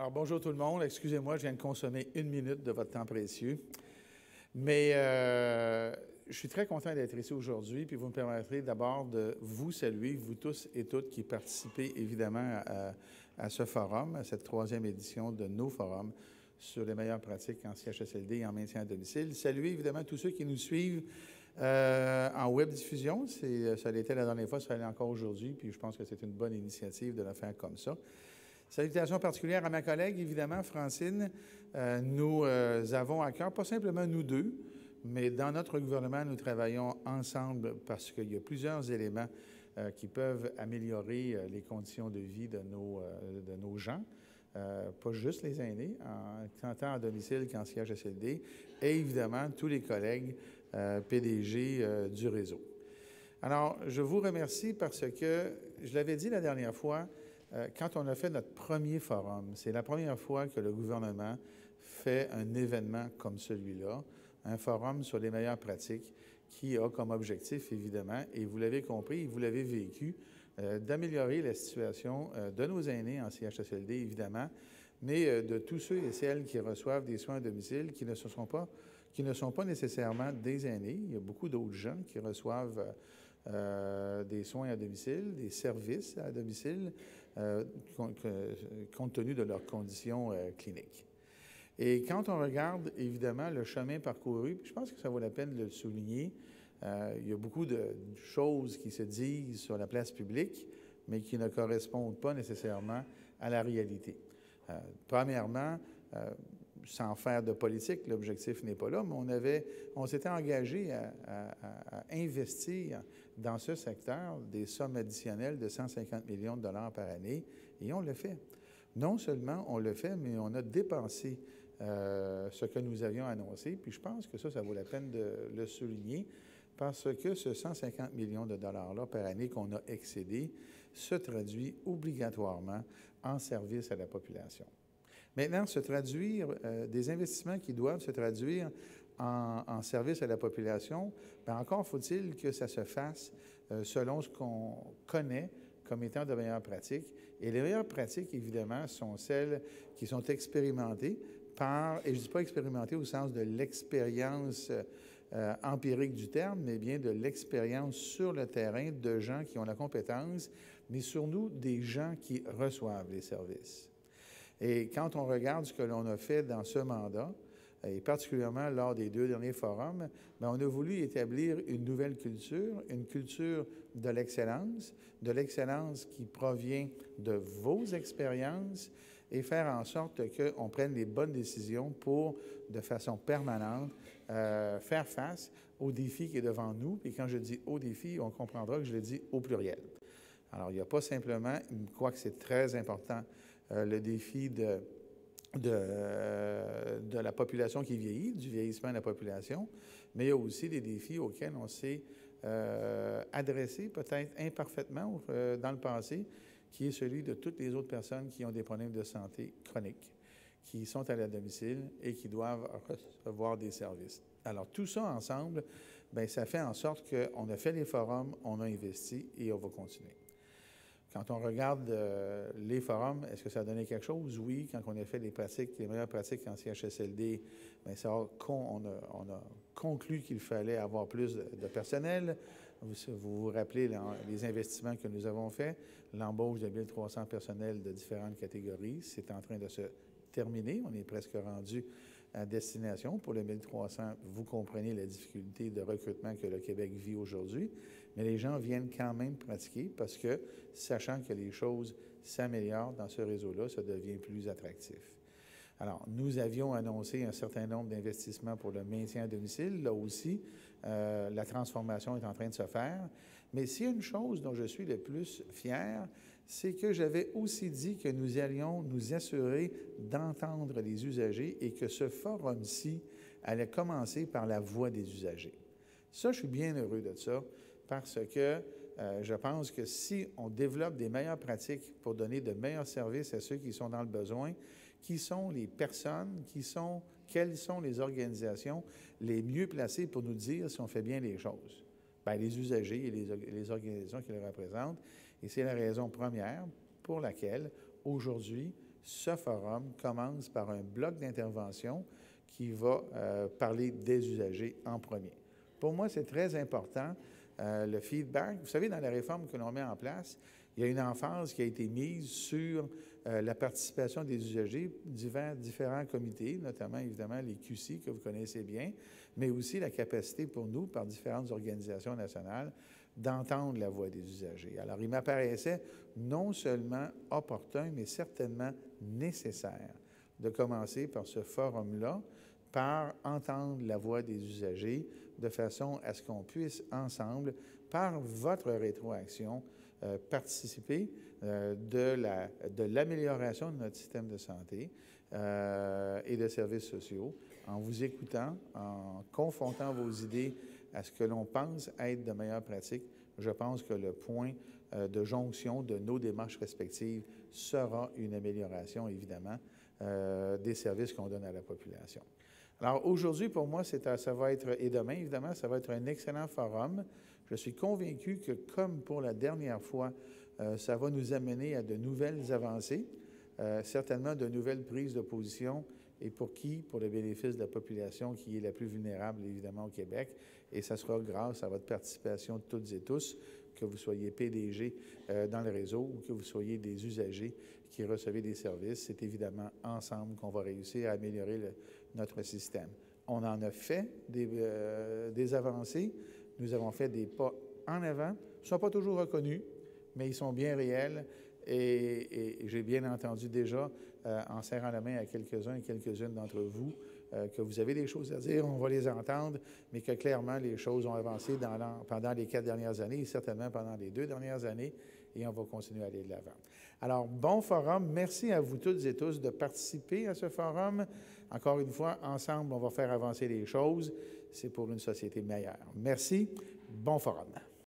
Alors, bonjour tout le monde. Excusez-moi, je viens de consommer 1 minute de votre temps précieux. Mais je suis très content d'être ici aujourd'hui, puis vous me permettrez d'abord de vous saluer, vous tous et toutes qui participez évidemment à ce forum, à cette 3e édition de nos forums sur les meilleures pratiques en CHSLD et en maintien à domicile. Saluer évidemment tous ceux qui nous suivent en web diffusion. Ça l'était la dernière fois, ça l'est encore aujourd'hui, puis je pense que c'est une bonne initiative de le faire comme ça. Salutations particulières à ma collègue, évidemment, Francine. Nous avons à cœur, pas simplement nous deux, mais dans notre gouvernement, nous travaillons ensemble parce qu'il y a plusieurs éléments qui peuvent améliorer les conditions de vie de nos gens, pas juste les aînés, tant à domicile qu'en CHSLD, et évidemment tous les collègues PDG du réseau. Alors, je vous remercie parce que, je l'avais dit la dernière fois, quand on a fait notre premier forum, c'est la première fois que le gouvernement fait un événement comme celui-là, un forum sur les meilleures pratiques qui a comme objectif, évidemment, et vous l'avez compris et vous l'avez vécu, d'améliorer la situation de nos aînés en CHSLD, évidemment, mais de tous ceux et celles qui reçoivent des soins à domicile qui ne sont pas nécessairement des aînés. Il y a beaucoup d'autres jeunes qui reçoivent des soins à domicile, des services à domicile, compte tenu de leurs conditions cliniques. Et quand on regarde, évidemment, le chemin parcouru, je pense que ça vaut la peine de le souligner, il y a beaucoup de choses qui se disent sur la place publique, mais qui ne correspondent pas nécessairement à la réalité. Premièrement, sans faire de politique, l'objectif n'est pas là, mais on s'était engagé à investir dans ce secteur des sommes additionnelles de 150 millions de dollars par année, et on le fait. Non seulement on le fait, mais on a dépensé ce que nous avions annoncé, puis je pense que ça vaut la peine de le souligner, parce que ce 150 millions de dollars-là par année qu'on a excédé se traduit obligatoirement en service à la population. Maintenant, des investissements qui doivent se traduire en service à la population, bien encore faut-il que ça se fasse selon ce qu'on connaît comme étant de meilleures pratiques. Et les meilleures pratiques, évidemment, sont celles qui sont expérimentées et je ne dis pas expérimentées au sens de l'expérience empirique du terme, mais bien de l'expérience sur le terrain de gens qui ont la compétence, mais surtout des gens qui reçoivent les services. Et quand on regarde ce que l'on a fait dans ce mandat, et particulièrement lors des 2 derniers forums, bien, on a voulu établir une nouvelle culture, une culture de l'excellence qui provient de vos expériences et faire en sorte qu'on prenne les bonnes décisions pour, de façon permanente, faire face au défi qui est devant nous. Et quand je dis au défi, on comprendra que je le dis au pluriel. Alors, il n'y a pas simplement, je crois que c'est très important, le défi de la population qui vieillit, du vieillissement de la population, mais il y a aussi des défis auxquels on s'est adressé, peut-être imparfaitement dans le passé, qui est celui de toutes les autres personnes qui ont des problèmes de santé chroniques, qui sont à la domicile et qui doivent recevoir des services. Alors, tout ça ensemble, bien, ça fait en sorte qu'on a fait les forums, on a investi et on va continuer. Quand on regarde les forums, est-ce que ça a donné quelque chose? Oui. Quand on a fait les meilleures pratiques en CHSLD, bien, on a conclu qu'il fallait avoir plus de personnel. Vous vous rappelez les investissements que nous avons faits, l'embauche de 1300 personnels de différentes catégories, c'est en train de se terminer. On est presque rendu à destination pour le 1300. Vous comprenez la difficulté de recrutement que le Québec vit aujourd'hui, mais les gens viennent quand même pratiquer parce que, sachant que les choses s'améliorent dans ce réseau-là, ça devient plus attractif. Alors, nous avions annoncé un certain nombre d'investissements pour le maintien à domicile. Là aussi, la transformation est en train de se faire. Mais s'il y a une chose dont je suis le plus fier, c'est que j'avais aussi dit que nous allions nous assurer d'entendre les usagers et que ce forum-ci allait commencer par la voix des usagers. Ça, je suis bien heureux de ça parce que je pense que si on développe des meilleures pratiques pour donner de meilleurs services à ceux qui sont dans le besoin, qui sont les personnes, quelles sont les organisations les mieux placées pour nous dire si on fait bien les choses? Bien, les usagers et les organisations qui les représentent. Et c'est la raison première pour laquelle, aujourd'hui, ce forum commence par un bloc d'intervention qui va parler des usagers en premier. Pour moi, c'est très important, le feedback. Vous savez, dans la réforme que l'on met en place, il y a une emphase qui a été mise sur la participation des usagers, différents comités, notamment évidemment les QC que vous connaissez bien, mais aussi la capacité pour nous, par différentes organisations nationales, d'entendre la voix des usagers. Alors, il m'apparaissait non seulement opportun, mais certainement nécessaire de commencer par ce forum-là, par entendre la voix des usagers, de façon à ce qu'on puisse ensemble, par votre rétroaction, participer de l'amélioration de notre système de santé et de services sociaux, en vous écoutant, en confrontant vos idées à ce que l'on pense être de meilleures pratiques. Je pense que le point de jonction de nos démarches respectives sera une amélioration, évidemment, des services qu'on donne à la population. Alors aujourd'hui, pour moi, ça va être, et demain, évidemment, ça va être un excellent forum. Je suis convaincu que, comme pour la dernière fois, ça va nous amener à de nouvelles avancées, certainement de nouvelles prises de position, et pour qui? Pour le bénéfice de la population qui est la plus vulnérable, évidemment, au Québec. Et ça sera grâce à votre participation de toutes et tous, que vous soyez PDG dans le réseau ou que vous soyez des usagers qui recevez des services. C'est évidemment ensemble qu'on va réussir à améliorer notre système. On en a fait des avancées. Nous avons fait des pas en avant. Ils ne sont pas toujours reconnus, mais ils sont bien réels. Et j'ai bien entendu déjà, en serrant la main à quelques-uns et quelques-unes d'entre vous, que vous avez des choses à dire, on va les entendre, mais que clairement, les choses ont avancé pendant les 4 dernières années et certainement pendant les 2 dernières années, et on va continuer à aller de l'avant. Alors, bon forum. Merci à vous toutes et tous de participer à ce forum. Encore une fois, ensemble, on va faire avancer les choses. C'est pour une société meilleure. Merci. Bon forum.